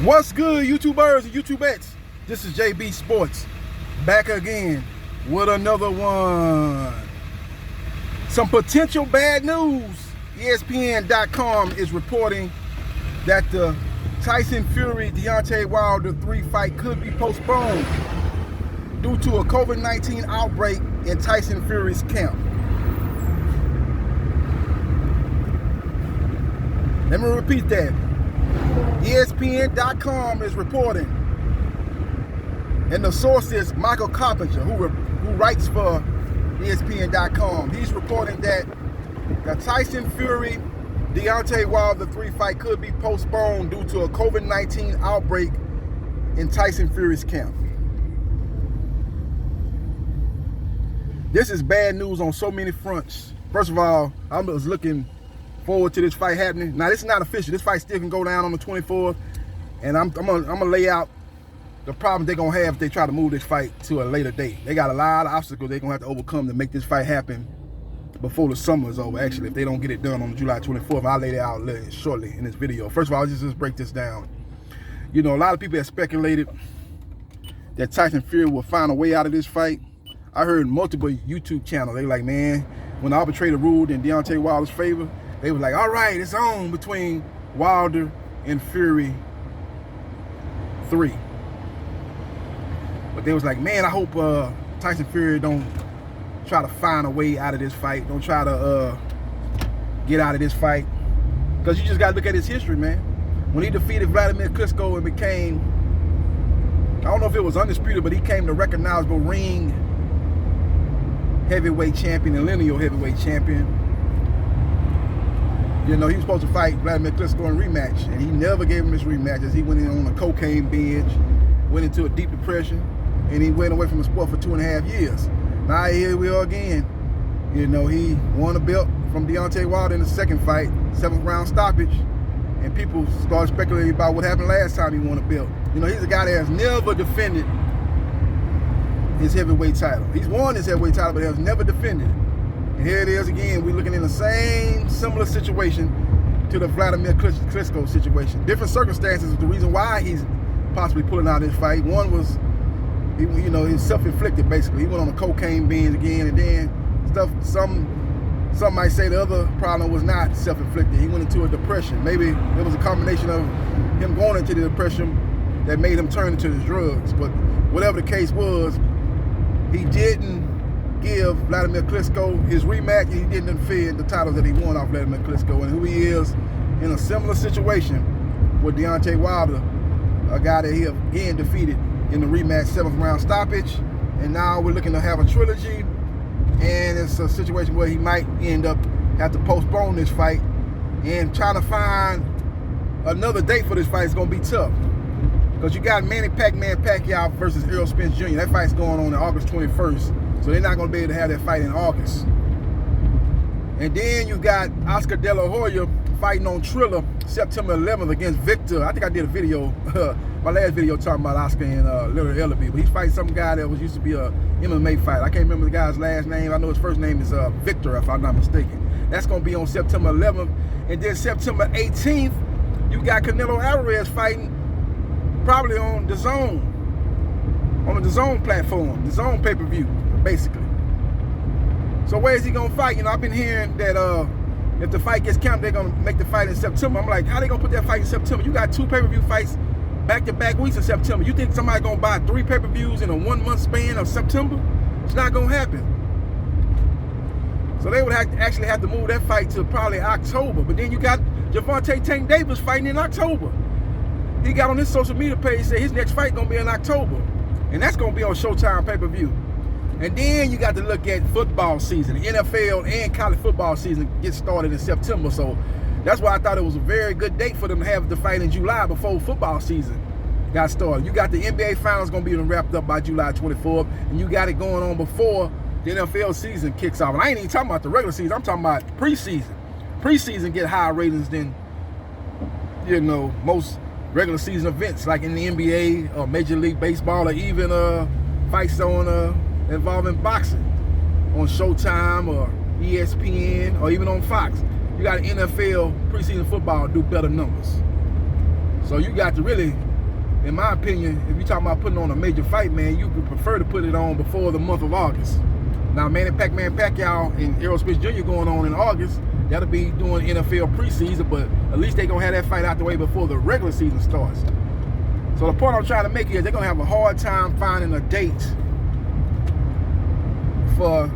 What's good, YouTubers and YouTubettes? This is JBsports back again with another one. Some potential bad news. ESPN.com is reporting that the Tyson Fury Deontay Wilder 3 fight could be postponed due to a Covid-19 outbreak in Tyson Fury's camp. Let me repeat that. ESPN.com is reporting, and the source is Michael Carpenter, who writes for ESPN.com. He's reporting that the Tyson Fury Deontay Wilder 3 fight could be postponed due to a COVID-19 outbreak in Tyson Fury's camp. This is bad news on so many fronts. First of all, I was looking forward to this fight happening. Now, this is not official. This fight still can go down on the 24th, and I'm gonna lay out the problems they're gonna have if they try to move this fight to a later date. They got a lot of obstacles they're gonna have to overcome to make this fight happen before the summer is over. Actually, if they don't get it done on July 24th, I'll lay that out shortly in this video. First of all, let's just break this down. You know, a lot of people have speculated that Tyson Fury will find a way out of this fight. I heard multiple YouTube channels, they were like, man, when the arbitrator ruled in Deontay Wilder's favor, they were like, all right, it's on between Wilder and Fury 3. But they was like, man, I hope Tyson Fury don't try to find a way out of this fight. Don't try to get out of this fight. Because you just got to look at his history, man. When he defeated Vladimir Klitschko and became, I don't know if it was undisputed, but he became the recognizable ring heavyweight champion and lineal heavyweight champion. You know, he was supposed to fight Vladimir Klitschko in a rematch, and he never gave him this rematch as he went in on a cocaine binge, went into a deep depression, and he went away from the sport for 2.5 years. Now here we are again. You know, he won a belt from Deontay Wilder in the second fight, 7th round stoppage, and people started speculating about what happened last time he won a belt. You know, he's a guy that has never defended his heavyweight title. He's won his heavyweight title, but has never defended it. And here it is again. We're looking in the same similar situation to the Vladimir Klitschko situation. Different circumstances is the reason why he's possibly pulling out this fight. One was, he's self-inflicted basically. He went on a cocaine binge again, and then some might say the other problem was not self-inflicted. He went into a depression. Maybe it was a combination of him going into the depression that made him turn into the drugs. But whatever the case was, he didn't give Vladimir Klitschko his rematch, and he didn't defend the titles that he won off Vladimir Klitschko. And who he is in a similar situation with Deontay Wilder, a guy that he again defeated in the rematch, 7th round stoppage. And now we're looking to have a trilogy, and it's a situation where he might end up have to postpone this fight, and trying to find another date for this fight is going to be tough. Because you got Manny Pacquiao versus Errol Spence Jr. That fight's going on August 21st. So they're not going to be able to have that fight in August. And then you got Oscar De La Hoya fighting on Triller September 11th against Victor. I think I did a video, my last video talking about Oscar and Little Ellaby. But he's fighting some guy that used to be a MMA fighter. I can't remember the guy's last name. I know his first name is Victor, if I'm not mistaken. That's going to be on September 11th. And then September 18th, you got Canelo Alvarez fighting probably on the Zone. On the DAZN platform, the DAZN pay-per-view, basically. So where is he gonna fight? You know, I've been hearing that if the fight gets canceled, they're gonna make the fight in September. I'm like, how they gonna put that fight in September? You got 2 pay-per-view fights back-to-back weeks in September. You think somebody gonna buy 3 pay-per-views in a 1-month span of September? It's not gonna happen. So they would actually have to move that fight to probably October. But then you got Gervonta Tank Davis fighting in October. He got on his social media page, said his next fight gonna be in October. And that's going to be on Showtime pay-per-view. And then you got to look at football season. The NFL and college football season gets started in September. So that's why I thought it was a very good date for them to have the fight in July before football season got started. You got the NBA Finals going to be wrapped up by July 24th. And you got it going on before the NFL season kicks off. And I ain't even talking about the regular season. I'm talking about preseason. Preseason get higher ratings than, most regular season events like in the NBA or Major League Baseball, or even fights on involving boxing on Showtime or ESPN or even on Fox. You got NFL preseason football do better numbers. So you got to really in my opinion, if you're talking about putting on a major fight, man, you would prefer to put it on before the month of August. Now, Manny Pacquiao and Errol Spence Jr. going on in August, that'll be doing NFL preseason, but at least they're going to have that fight out the way before the regular season starts. So the point I'm trying to make here is they're going to have a hard time finding a date for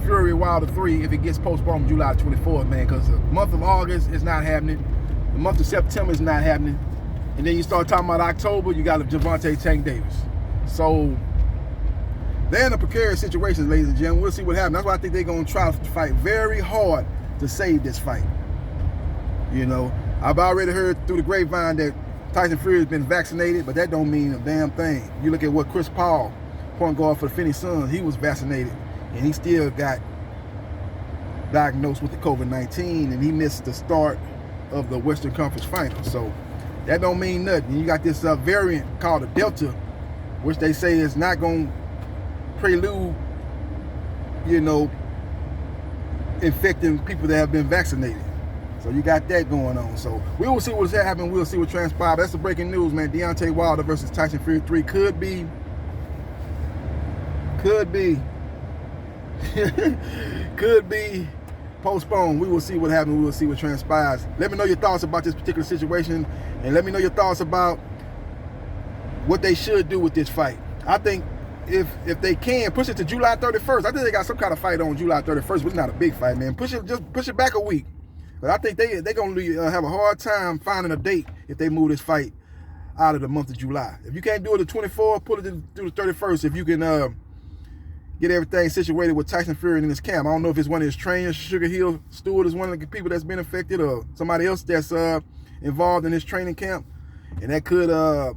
Fury Wilder 3 if it gets postponed July 24th, man, because the month of August is not happening. The month of September is not happening. And then you start talking about October, you got Gervonta Tank Davis. So they're in a precarious situation, ladies and gentlemen. We'll see what happens. That's why I think they're going to try to fight very hard to save this fight. You know, I've already heard through the grapevine that Tyson Fury has been vaccinated, but that don't mean a damn thing. You look at what Chris Paul, point guard for the Phoenix Suns, he was vaccinated, and he still got diagnosed with the COVID-19, and he missed the start of the Western Conference Finals. So that don't mean nothing. You got this variant called the Delta, which they say is not going to prelude, you know, infecting people that have been vaccinated. So you got that going on. So we will see what's happening. We'll see what transpires. That's the breaking news, man. Deontay Wilder versus Tyson Fury 3 could be postponed. We will see what happens. We will see what transpires. Let me know your thoughts about this particular situation, and let me know your thoughts about what they should do with this fight. I think if they can push it to July 31st, I think they got some kind of fight on July 31st, but it's not a big fight, man. Just push it back a week. But I think they're going to have a hard time finding a date if they move this fight out of the month of July. If you can't do it the 24th, put it through the 31st. If you can get everything situated with Tyson Fury in his camp. I don't know if it's one of his trainers, Sugar Hill Stewart is one of the people that's been affected, or somebody else that's involved in his training camp. And that could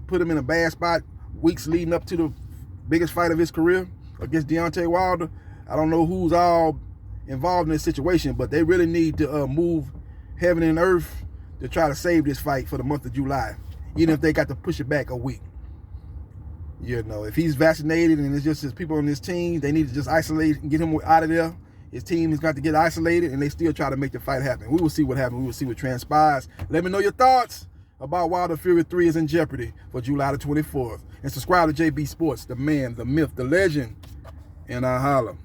put him in a bad spot weeks leading up to the biggest fight of his career against Deontay Wilder. I don't know who's all involved in this situation, but they really need to move heaven and earth to try to save this fight for the month of July, even if they got to push it back a week. You know, if he's vaccinated and it's just his people on his team, they need to just isolate and get him out of there. His team has got to get isolated, and they still try to make the fight happen. We will see what happens. We will see what transpires. Let me know your thoughts about Wilder Fury 3 is in jeopardy for July the 24th. And subscribe to JB Sports, the man, the myth, the legend, and I holla.